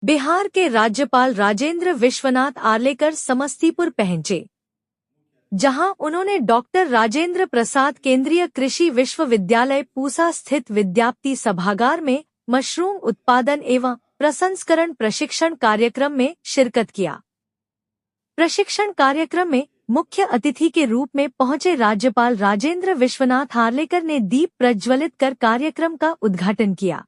बिहार के राज्यपाल राजेंद्र विश्वनाथ आर्लेकर समस्तीपुर पहुंचे, जहां उन्होंने डॉक्टर राजेंद्र प्रसाद केंद्रीय कृषि विश्वविद्यालय पूसा स्थित विद्याप्ति सभागार में मशरूम उत्पादन एवं प्रसंस्करण प्रशिक्षण कार्यक्रम में शिरकत किया। प्रशिक्षण कार्यक्रम में मुख्य अतिथि के रूप में पहुंचे राज्यपाल राजेंद्र विश्वनाथ आर्लेकर ने दीप प्रज्वलित कर कार्यक्रम का उद्घाटन किया।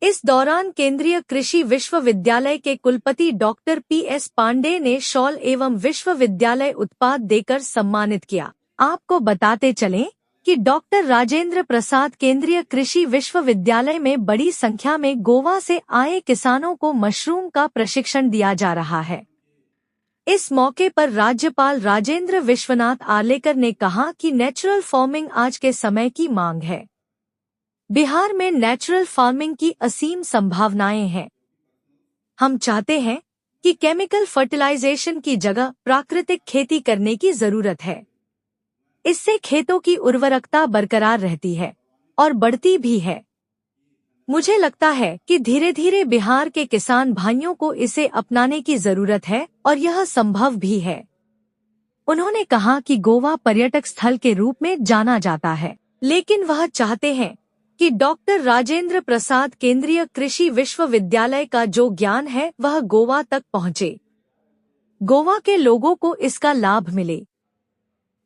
इस दौरान केंद्रीय कृषि विश्वविद्यालय के कुलपति डॉक्टर PS पांडे ने शॉल एवं विश्वविद्यालय उत्पाद देकर सम्मानित किया। आपको बताते चलें कि डॉक्टर राजेंद्र प्रसाद केंद्रीय कृषि विश्वविद्यालय में बड़ी संख्या में गोवा से आए किसानों को मशरूम का प्रशिक्षण दिया जा रहा है। इस मौके पर राज्यपाल राजेंद्र विश्वनाथ आर्लेकर ने कहा कि नेचुरल फार्मिंग आज के समय की मांग है। बिहार में नेचुरल फार्मिंग की असीम संभावनाएं हैं। हम चाहते हैं कि केमिकल फर्टिलाइजेशन की जगह प्राकृतिक खेती करने की जरूरत है। इससे खेतों की उर्वरकता बरकरार रहती है और बढ़ती भी है। मुझे लगता है कि धीरे धीरे बिहार के किसान भाइयों को इसे अपनाने की जरूरत है और यह संभव भी है। उन्होंने कहा कि गोवा पर्यटक स्थल के रूप में जाना जाता है, लेकिन वह चाहते हैं कि डॉक्टर राजेंद्र प्रसाद केंद्रीय कृषि विश्वविद्यालय का जो ज्ञान है वह गोवा तक पहुंचे, गोवा के लोगों को इसका लाभ मिले,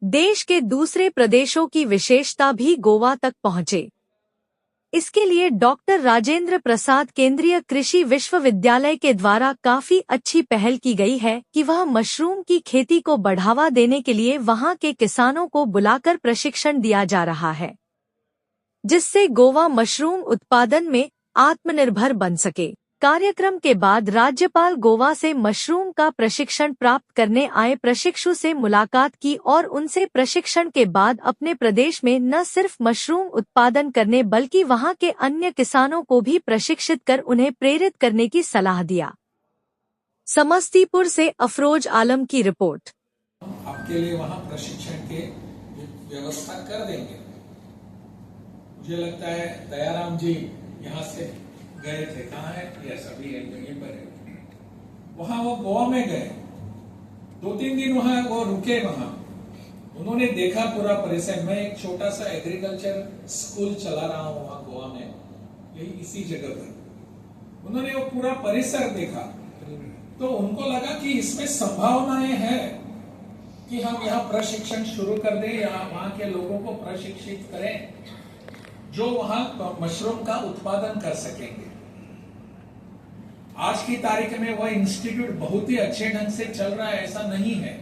देश के दूसरे प्रदेशों की विशेषता भी गोवा तक पहुंचे। इसके लिए डॉक्टर राजेंद्र प्रसाद केंद्रीय कृषि विश्वविद्यालय के द्वारा काफी अच्छी पहल की गई है कि वह मशरूम की खेती को बढ़ावा देने के लिए वहां के किसानों को बुलाकर प्रशिक्षण दिया जा रहा है, जिससे गोवा मशरूम उत्पादन में आत्मनिर्भर बन सके। कार्यक्रम के बाद राज्यपाल गोवा से मशरूम का प्रशिक्षण प्राप्त करने आए प्रशिक्षु से मुलाकात की और उनसे प्रशिक्षण के बाद अपने प्रदेश में न सिर्फ मशरूम उत्पादन करने बल्कि वहां के अन्य किसानों को भी प्रशिक्षित कर उन्हें प्रेरित करने की सलाह दिया। समस्तीपुर से अफरोज आलम की रिपोर्ट। आपके लिए वहां प्रशिक्षण के व्यवस्था कर देंगे। मुझे लगता है दयाराम जी यहाँ से गए थे, कहाँ है? यस, अभी यहीं पर है। वहां वो गोवा में गए, 2-3 दिन वहां वो रुके। वहां उन्होंने देखा पूरा परिसर। मैं एक छोटा सा एग्रीकल्चर स्कूल चला रहा हूँ वहां गोवा में, यही इसी जगह पर। उन्होंने वो पूरा परिसर देखा तो उनको लगा कि इसमें संभावनाएं हैं कि हम यहाँ प्रशिक्षण शुरू कर दें, यहाँ वहां के लोगों को प्रशिक्षित करें जो वहां मशरूम का उत्पादन कर सकेंगे। आज की तारीख में वह इंस्टीट्यूट बहुत ही अच्छे ढंग से चल रहा है, ऐसा नहीं है,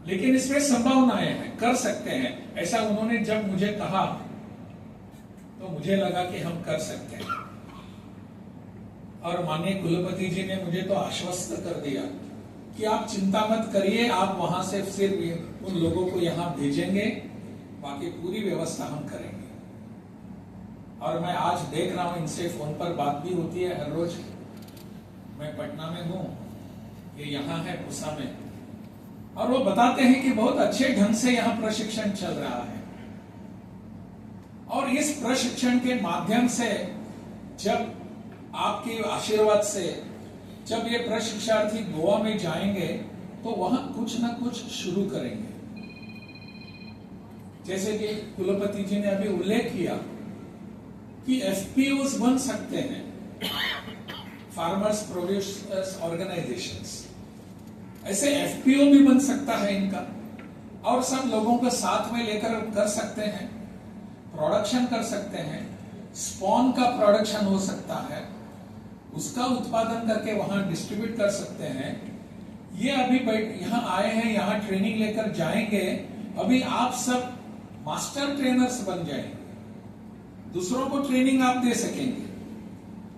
लेकिन इसमें संभावनाएं हैं, कर सकते हैं। ऐसा उन्होंने जब मुझे कहा तो मुझे लगा कि हम कर सकते हैं। और माननीय कुलपति जी ने मुझे तो आश्वस्त कर दिया कि आप चिंता मत करिए, आप वहां से सिर्फ उन लोगों को यहां भेजेंगे, बाकी पूरी व्यवस्था हम करेंगे। और मैं आज देख रहा हूं इनसे फोन पर बात भी होती है हर रोज। मैं पटना में हूं, ये यहाँ है पूसा में, और वो बताते हैं कि बहुत अच्छे ढंग से यहाँ प्रशिक्षण चल रहा है। और इस प्रशिक्षण के माध्यम से जब आपके आशीर्वाद से जब ये प्रशिक्षार्थी गोवा में जाएंगे तो वहां कुछ ना कुछ शुरू करेंगे। जैसे कि कुलपति जी ने अभी उल्लेख किया कि FPOs बन सकते हैं, फार्मर्स प्रोड्यूसर्स ऑर्गेनाइजेशंस। ऐसे FPO भी बन सकता है इनका, और सब लोगों को साथ में लेकर कर सकते हैं, प्रोडक्शन कर सकते हैं, स्पॉन का प्रोडक्शन हो सकता है, उसका उत्पादन करके वहां डिस्ट्रीब्यूट कर सकते हैं। ये अभी यहाँ आए हैं, यहाँ ट्रेनिंग लेकर जाएंगे। अभी आप सब मास्टर ट्रेनर्स बन जाएंगे, दूसरों को ट्रेनिंग आप दे सकेंगे,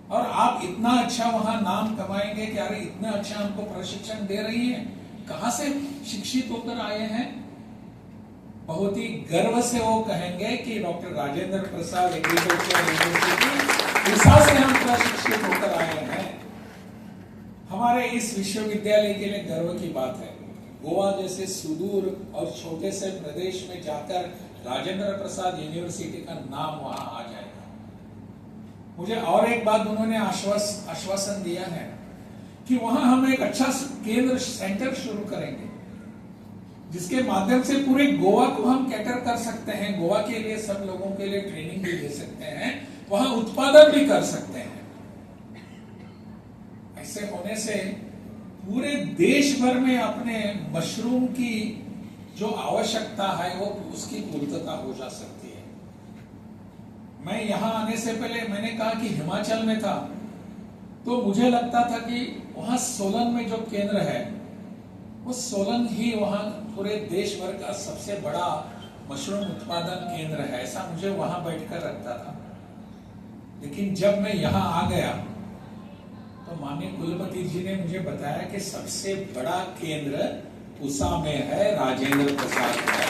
और आप इतना अच्छा वहां नाम कमाएंगे कि अरे इतना अच्छा हमको प्रशिक्षण दे रही है, कहां से शिक्षित होकर आए हैं। बहुत ही गर्व से वो कहेंगे कि doctor Rajendra Prasad agriculture university Pusa से हम प्रशिक्षित होकर आए हैं। हमारे इस विश्वविद्यालय के लिए गर्व की बात है। गोवा जैसे सुदूर और छोटे से प्रदेश में जाकर राजेंद्र प्रसाद यूनिवर्सिटी का नाम वहां आ जाएगा। मुझे और एक बात उन्होंने आश्वासन दिया है कि वहां हम एक अच्छा केंद्र सेंटर शुरू करेंगे, जिसके माध्यम से पूरे गोवा को हम कैटर कर सकते हैं, गोवा के लिए सब लोगों के लिए ट्रेनिंग भी दे सकते हैं, वहां उत्पादन भी कर सकते हैं। ऐसे होने से पूरे देश भर में अपने मशरूम की जो आवश्यकता है वो उसकी पूर्तता हो जा सकती है। मैं यहां आने से पहले मैंने कहा कि हिमाचल में था तो मुझे लगता था कि वहां सोलन में जो केंद्र है वो सोलन ही वहां पूरे देश भर का सबसे बड़ा मशरूम उत्पादन केंद्र है, ऐसा मुझे वहां बैठकर लगता था। लेकिन जब मैं यहां आ गया तो माननीय कुलपति जी ने मुझे बताया कि सबसे बड़ा केंद्र पूसा में है, राजेंद्र प्रसाद है।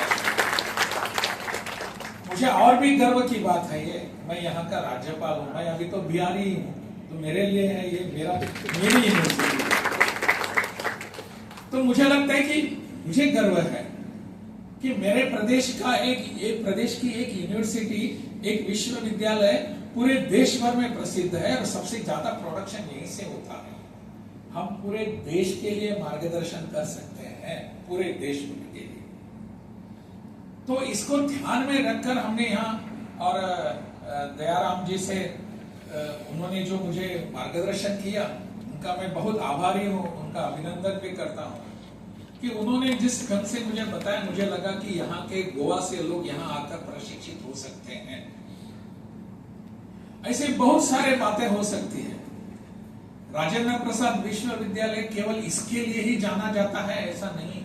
मुझे और भी गर्व की बात है ये, मैं यहाँ का राज्यपाल हूं, मैं अभी तो बिहारी ही हूं, तो मेरे लिए है ये मेरी यूनिवर्सिटी। तो मुझे लगता है कि मुझे गर्व है कि मेरे प्रदेश का एक प्रदेश की एक यूनिवर्सिटी, एक विश्वविद्यालय पूरे देश भर में प्रसिद्ध है और सबसे ज्यादा प्रोडक्शन यहीं से होता है। हम पूरे देश के लिए मार्गदर्शन कर सकते हैं, पूरे देश के लिए। तो इसको ध्यान में रखकर हमने यहाँ और दयाराम जी से उन्होंने जो मुझे मार्गदर्शन किया उनका मैं बहुत आभारी हूँ, उनका अभिनंदन भी करता हूँ कि उन्होंने जिस ढंग से मुझे बताया, मुझे लगा कि यहाँ के गोवा से लोग यहाँ आकर प्रशिक्षित हो सकते हैं। ऐसे बहुत सारे बातें हो सकती है। राजेंद्र प्रसाद विश्वविद्यालय केवल इसके लिए ही जाना जाता है ऐसा नहीं,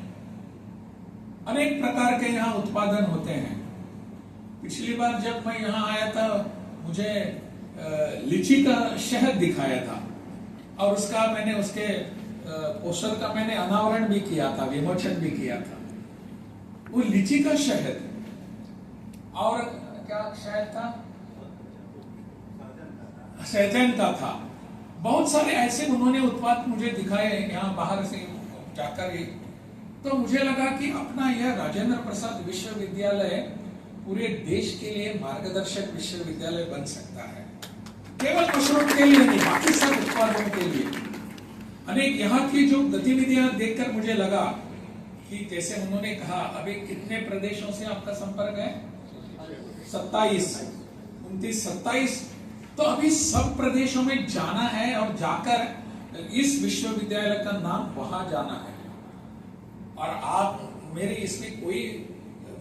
अनेक प्रकार के यहाँ उत्पादन होते हैं। पिछली बार जब मैं यहाँ आया था मुझे लीची का शहद दिखाया था और उसके पोस्टर का मैंने अनावरण भी किया था, विमोचन भी किया था। वो लीची का शहद और क्या शहद था, सहजन का था। बहुत सारे ऐसे उन्होंने उत्पाद मुझे दिखाए यहाँ बाहर से जाकर ही। तो मुझे लगा कि अपना यह राजेंद्र प्रसाद विश्वविद्यालय पूरे देश के लिए मार्गदर्शक विश्वविद्यालय बन सकता है, केवल मशरूम के लिए नहीं, बाकी सब उत्पादों के लिए। अनेक यहाँ की जो गतिविधियां देखकर मुझे लगा कि जैसे उन्होंने कहा, अभी कितने प्रदेशों से आपका संपर्क है? 27 तो अभी सब प्रदेशों में जाना है और जाकर इस विश्वविद्यालय का नाम वहां जाना है। और आप, मेरी इसमें कोई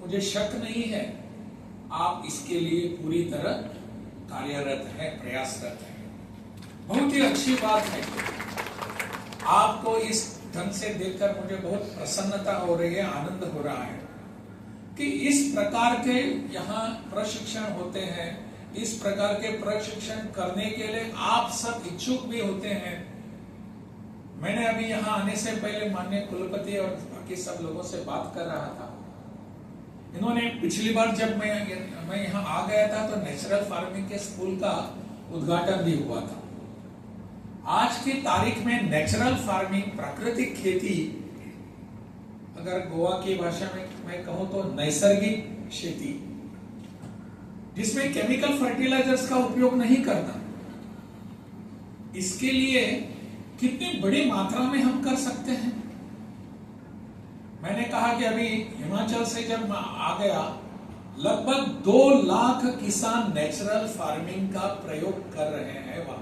मुझे शक नहीं है, आप इसके लिए पूरी तरह कार्यरत है, प्रयासरत है। बहुत ही अच्छी बात है। आपको इस ढंग से देखकर मुझे बहुत प्रसन्नता हो रही है, आनंद हो रहा है कि इस प्रकार के यहाँ प्रशिक्षण होते हैं। इस प्रकार के प्रशिक्षण करने के लिए आप सब इच्छुक भी होते हैं। मैंने अभी यहाँ आने से पहले माननीय कुलपति और बाकी सब लोगों से बात कर रहा था। इन्होंने पिछली बार जब मैं यहाँ आ गया था तो नेचुरल फार्मिंग के स्कूल का उद्घाटन भी हुआ था। आज की तारीख में नेचुरल फार्मिंग, प्राकृतिक खेती, अगर गोवा की भाषा में मैं कहूं तो नैसर्गिक खेती, जिसमें केमिकल फर्टिलाइजर्स का उपयोग नहीं करना, इसके लिए कितनी बड़ी मात्रा में हम कर सकते हैं। मैंने कहा कि अभी हिमाचल से जब मैं आ गया, लगभग 2 लाख किसान नेचुरल फार्मिंग का प्रयोग कर रहे हैं वहां।